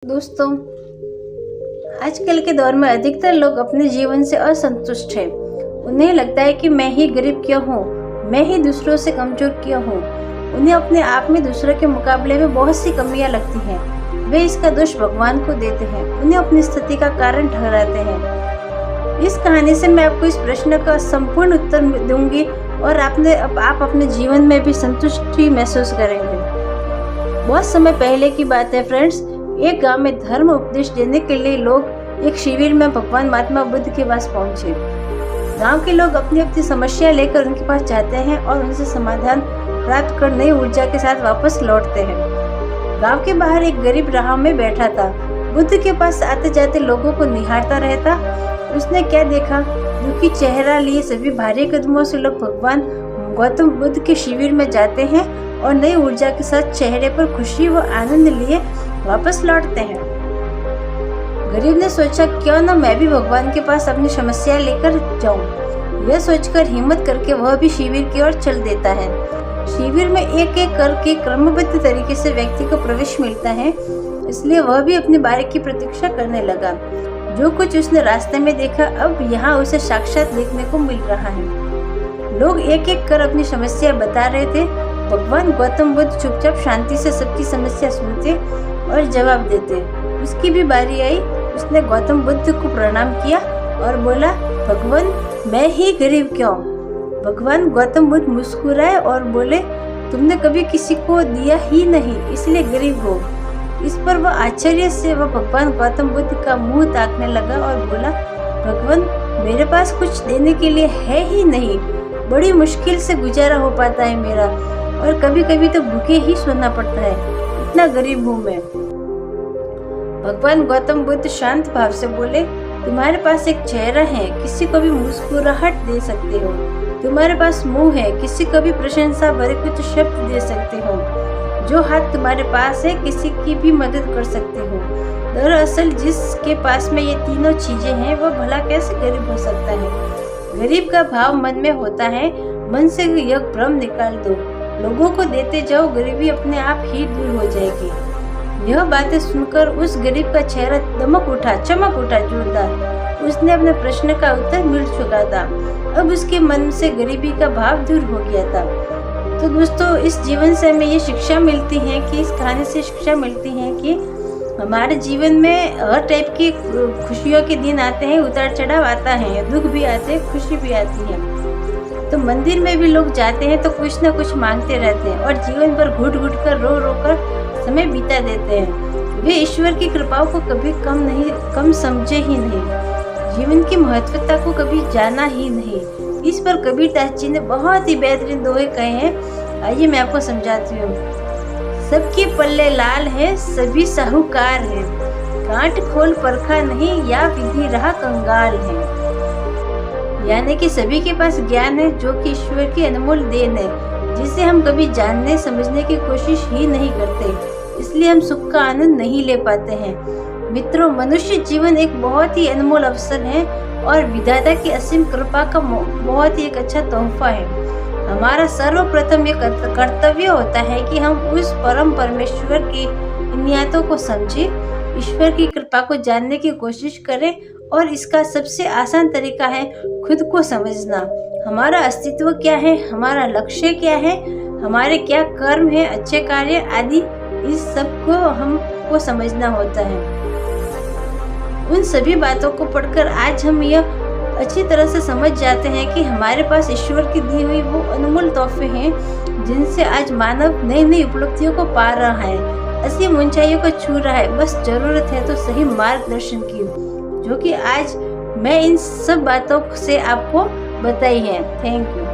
दोस्तों, आजकल के दौर में अधिकतर लोग अपने जीवन से असंतुष्ट हैं। उन्हें लगता है कि मैं ही गरीब क्यों हूँ, मैं ही दूसरों से कमजोर क्यों हूँ। उन्हें अपने आप में दूसरों के मुकाबले में बहुत सी कमियां लगती हैं। वे इसका दोष भगवान को देते हैं, उन्हें अपनी स्थिति का कारण ठहराते हैं। इस कहानी से मैं आपको इस प्रश्न का संपूर्ण उत्तर दूंगी और आप अपने जीवन में भी संतुष्टि महसूस करेंगे। बहुत समय पहले की बात है फ्रेंड्स, एक गांव में धर्म उपदेश देने के लिए लोग एक शिविर में भगवान महात्मा बुद्ध के पास पहुंचे। गांव के लोग अपनी अपनी समस्या लेकर उनके पास जाते हैं और उनसे समाधान प्राप्त कर नई ऊर्जा के साथ वापस लौटते हैं। गांव के बाहर एक गरीब राह में बैठा था। बुद्ध के पास आते जाते लोगों को निहारता रहता। उसने क्या देखा, दुखी चेहरा लिए सभी भारी कदमों से लोग भगवान गौतम बुद्ध के शिविर में जाते हैं और नई ऊर्जा के साथ चेहरे पर खुशी व आनंद लिए वापस लौटते हैं। गरीब ने सोचा, क्यों न मैं भी भगवान के पास अपनी समस्या लेकर जाऊं। यह सोचकर हिम्मत करके वह भी शिविर की ओर चल देता है। शिविर में एक एक करके क्रमबद्ध तरीके से व्यक्ति को प्रवेश मिलता है, इसलिए वह भी अपनी बारी की प्रतीक्षा करने लगा। जो कुछ उसने रास्ते में देखा, अब यहाँ उसे साक्षात देखने को मिल रहा है। लोग एक एक कर अपनी समस्या बता रहे थे। भगवान गौतम बुद्ध चुपचाप शांति से सबकी समस्या सुनते और जवाब देते। उसकी भी बारी आई। उसने गौतम बुद्ध को प्रणाम किया और बोला, भगवान मैं ही गरीब क्यों। भगवान गौतम बुद्ध मुस्कुराए और बोले, तुमने कभी किसी को दिया ही नहीं, इसलिए गरीब हो। इस पर वह आश्चर्य से भगवान गौतम बुद्ध का मुंह ताकने लगा और बोला, भगवान मेरे पास कुछ देने के लिए है ही नहीं, बड़ी मुश्किल से गुजारा हो पाता है मेरा, और कभी कभी तो भूखे ही सोना पड़ता है, इतना गरीब हूँ मैं। भगवान गौतम बुद्ध शांत भाव से बोले, तुम्हारे पास एक चेहरा है, किसी को भी मुस्कुराहट दे सकते हो। तुम्हारे पास मुंह है, किसी को भी प्रशंसा भरे कुछ शब्द दे सकते हो। जो हाथ तुम्हारे पास है, किसी की भी मदद कर सकते हो। दरअसल जिसके पास में ये तीनों चीजें हैं, वह भला कैसे गरीब हो सकता है। गरीब का भाव मन में होता है, मन से यह भ्रम निकाल दो। लोगों को देते जाओ, गरीबी अपने आप ही दूर हो जाएगी। यह बातें सुनकर उस गरीब का चेहरा चमक उठा जोरदार। उसने अपने प्रश्न का उत्तर मिल चुका था। अब उसके मन से गरीबी का भाव दूर हो गया था। तो दोस्तों, इस जीवन से हमें ये शिक्षा मिलती है कि इस कहानी से शिक्षा मिलती है कि हमारे जीवन में हर टाइप की खुशियों के दिन आते हैं, उतार चढ़ाव आता है, दुख भी आते हैं, खुशी भी आती है। तो मंदिर में भी लोग जाते हैं तो कुछ न कुछ मांगते रहते हैं और जीवन भर घुट कर रो कर समय बिता देते हैं। वे ईश्वर की कृपाओं को कभी कम समझे ही नहीं, जीवन की महत्वता को कभी जाना ही नहीं। इस पर कबीरदास जी ने बहुत ही बेहतरीन दोहे कहे हैं। आइए मैं आपको समझाती हूँ। सबके पल्ले लाल है, सभी साहूकार है, गांठ खोल परखा नहीं, या विधि रहा कंगाल है। यानी कि सभी के पास ज्ञान है, जो कि ईश्वर की अनमोल देन है, जिसे हम कभी जानने समझने की कोशिश ही नहीं करते, इसलिए हम सुख का आनंद नहीं ले पाते हैं। मित्रों, मनुष्य जीवन एक बहुत ही अनमोल अवसर है और विधाता की असीम कृपा का बहुत ही एक अच्छा तोहफा है। हमारा सर्वप्रथम ये कर्तव्य होता है कि हम उस परम परमेश्वर की नियतों को समझें, ईश्वर की कृपा को जानने की कोशिश करें, और इसका सबसे आसान तरीका है खुद को समझना। हमारा अस्तित्व क्या है, हमारा लक्ष्य क्या है, हमारे क्या कर्म है, अच्छे कार्य आदि, इस सब को हमको समझना होता है। उन सभी बातों को पढ़कर आज हम यह अच्छी तरह से समझ जाते हैं कि हमारे पास ईश्वर की दी हुई वो अनमोल तोहफे हैं, जिनसे आज मानव नई नई उपलब्धियों को पा रहा है, असीम ऊंचाइयों को छू रहा है। बस जरूरत है तो सही मार्गदर्शन की, जो कि आज मैं इन सब बातों से आपको बताई है। Thank you.